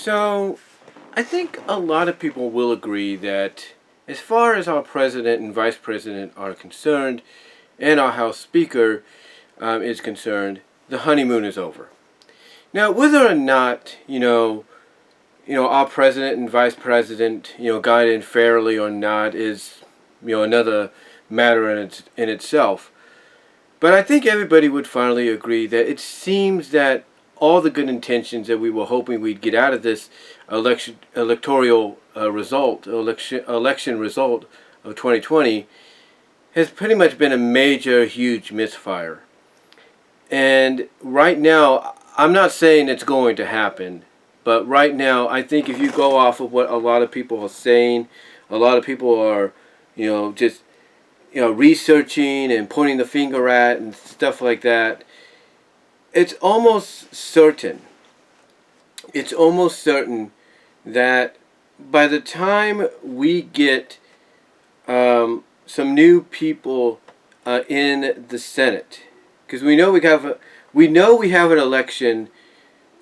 So, I think a lot of people will agree that as far as our president and vice president are concerned, and our House Speaker is concerned, the honeymoon is over. Now, whether or not our president and vice president got in fairly or not is another matter in itself. But I think everybody would finally agree that it seems that all the good intentions that we were hoping we'd get out of this election result of 2020 has pretty much been a major, huge misfire. And right now, I'm not saying it's going to happen, but right now, I think if you go off of what a lot of people are saying, a lot of people are, just researching and pointing the finger at and stuff like that. It's almost certain. It's almost certain that by the time we get some new people in the Senate, because we know we have an election.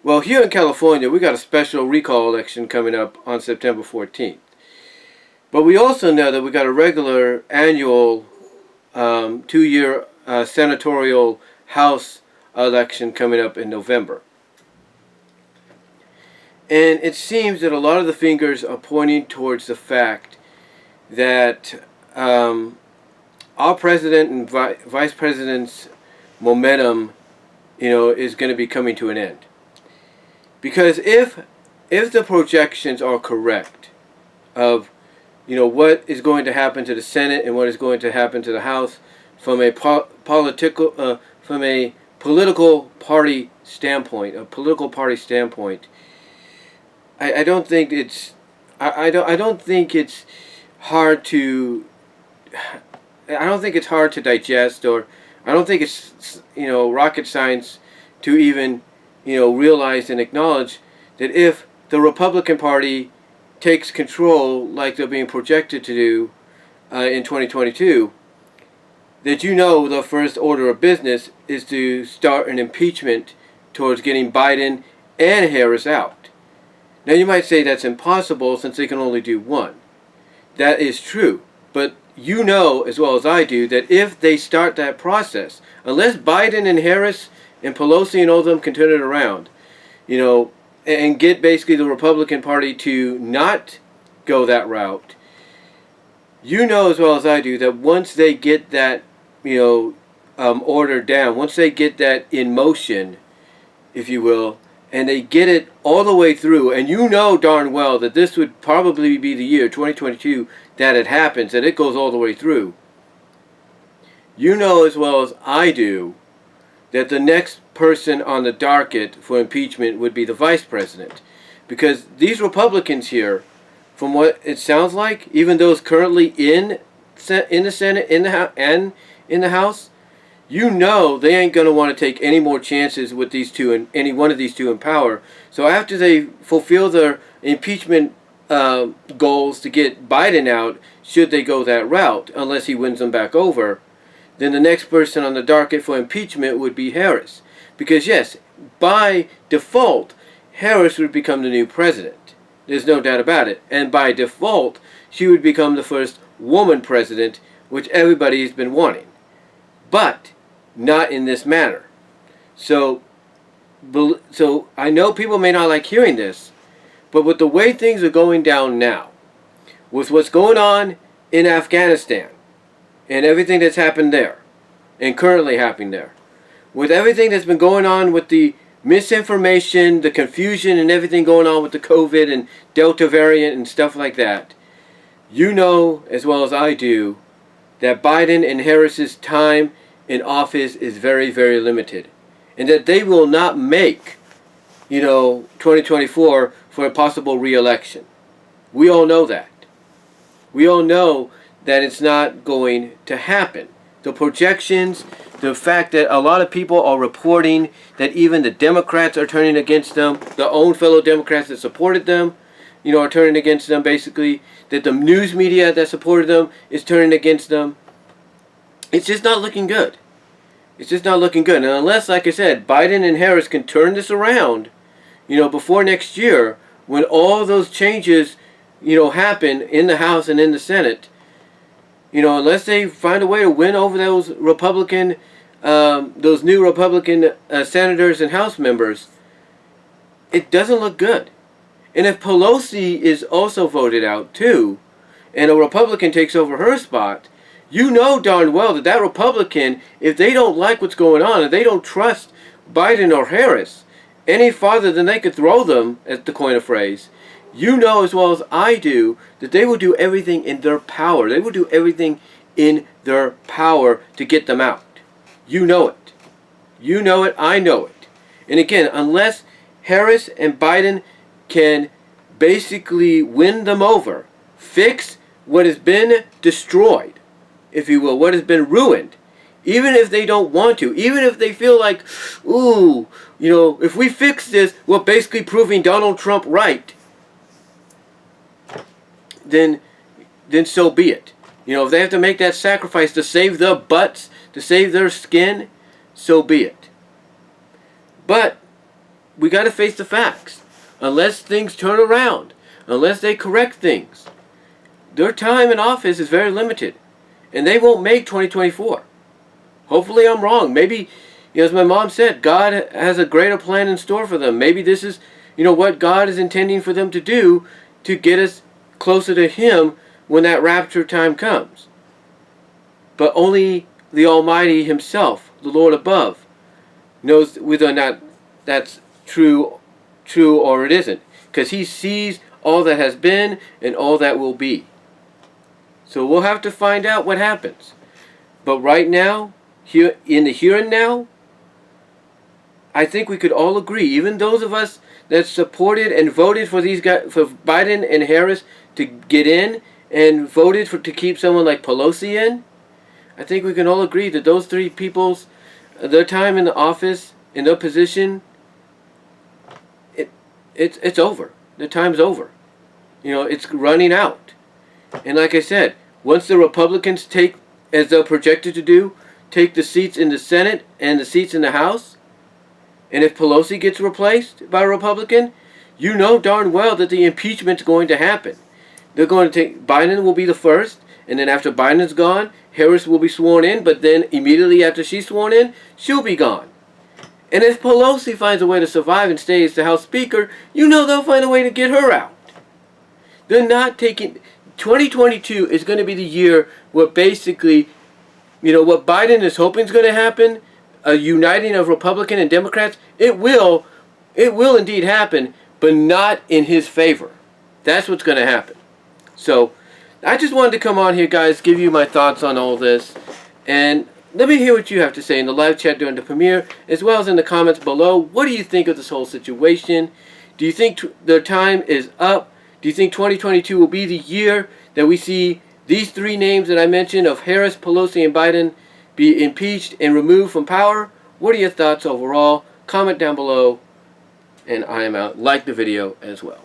Well, here in California, we got a special recall election coming up on September 14th. But we also know that we got a regular annual 2-year senatorial House election coming up in November. And it seems that a lot of the fingers are pointing towards the fact that our president and vice president's momentum, is going to be coming to an end. Because if the projections are correct of what is going to happen to the Senate and what is going to happen to the House from a political party standpoint, I don't think it's hard to digest, or I don't think it's rocket science to even realize and acknowledge that if the Republican Party takes control like they're being projected to do in 2022, that the first order of business is to start an impeachment towards getting Biden and Harris out. Now you might say that's impossible since they can only do one. That is true, but as well as I do that if they start that process, unless Biden and Harris and Pelosi and all of them can turn it around, and get basically the Republican Party to not go that route, as well as I do that once they get that, order down, once they get that in motion, if you will, and they get it all the way through, and darn well that this would probably be the year, 2022, that it happens, that it goes all the way through. As well as I do that the next person on the docket for impeachment would be the vice president. Because these Republicans here, from what it sounds like, even those currently in the Senate, and in the House, they ain't going to want to take any more chances with these two, and any one of these two in power. So after they fulfill their impeachment goals to get Biden out, should they go that route, unless he wins them back over, then the next person on the docket for impeachment would be Harris. Because yes, by default, Harris would become the new president. There's no doubt about it. And by default, she would become the first woman president, which everybody has been wanting. But not in this manner. So I know people may not like hearing this, but with the way things are going down now, with what's going on in Afghanistan, and everything that's happened there, and currently happening there, with everything that's been going on with the misinformation, the confusion, and everything going on with the COVID and Delta variant and stuff like that, as well as I do, that Biden and Harris's time in office is very, very limited. And that they will not make, 2024 for a possible re-election. We all know that. We all know that it's not going to happen. The projections, the fact that a lot of people are reporting that even the Democrats are turning against them, their own fellow Democrats that supported them, are turning against them basically, that the news media that supported them is turning against them. It's just not looking good. It's just not looking good. And unless, like I said, Biden and Harris can turn this around, before next year, when all those changes, happen in the House and in the Senate, unless they find a way to win over those those new Republican senators and House members, it doesn't look good. And if Pelosi is also voted out too, and a Republican takes over her spot, you know darn well that that Republican, if they don't like what's going on, if they don't trust Biden or Harris any farther than they could throw them, as to coin a phrase, you know as well as I do that they will do everything in their power. They will do everything in their power to get them out. You know it. You know it. I know it. And again, unless Harris and Biden can basically win them over, fix what has been destroyed, if you will, what has been ruined, even if they don't want to, even if they feel like, ooh, if we fix this, we're basically proving Donald Trump right, then so be it. If they have to make that sacrifice to save their butts, to save their skin, so be it. But we got to face the facts. Unless things turn around, unless they correct things, their time in office is very limited. And they won't make 2024. Hopefully I'm wrong. Maybe, as my mom said, God has a greater plan in store for them. Maybe this is, what God is intending for them to do to get us closer to Him when that rapture time comes. But only the Almighty Himself, the Lord above, knows whether or not that's true or it isn't. Because He sees all that has been and all that will be. So we'll have to find out what happens. But right now, here in the here and now, I think we could all agree, even those of us that supported and voted for these guys, for Biden and Harris to get in, and voted to keep someone like Pelosi in, I think we can all agree that those three people's, their time in the office, in their position, it's over. The time's over. It's running out. And like I said, once the Republicans take, as they're projected to do, take the seats in the Senate and the seats in the House, and if Pelosi gets replaced by a Republican, you know darn well that the impeachment's going to happen. They're going to take, Biden will be the first, and then after Biden's gone, Harris will be sworn in, but then immediately after she's sworn in, she'll be gone. And if Pelosi finds a way to survive and stay as the House Speaker, you know they'll find a way to get her out. They're not taking... 2022 is going to be the year where basically, what Biden is hoping is going to happen, a uniting of Republican and Democrats, it will indeed happen, but not in his favor. That's what's going to happen. So, I just wanted to come on here, guys, give you my thoughts on all this, and let me hear what you have to say in the live chat during the premiere, as well as in the comments below. What do you think of this whole situation? Do you think their time is up? Do you think 2022 will be the year that we see these three names that I mentioned of Harris, Pelosi, and Biden be impeached and removed from power? What are your thoughts overall? Comment down below, and I am out. Like the video as well.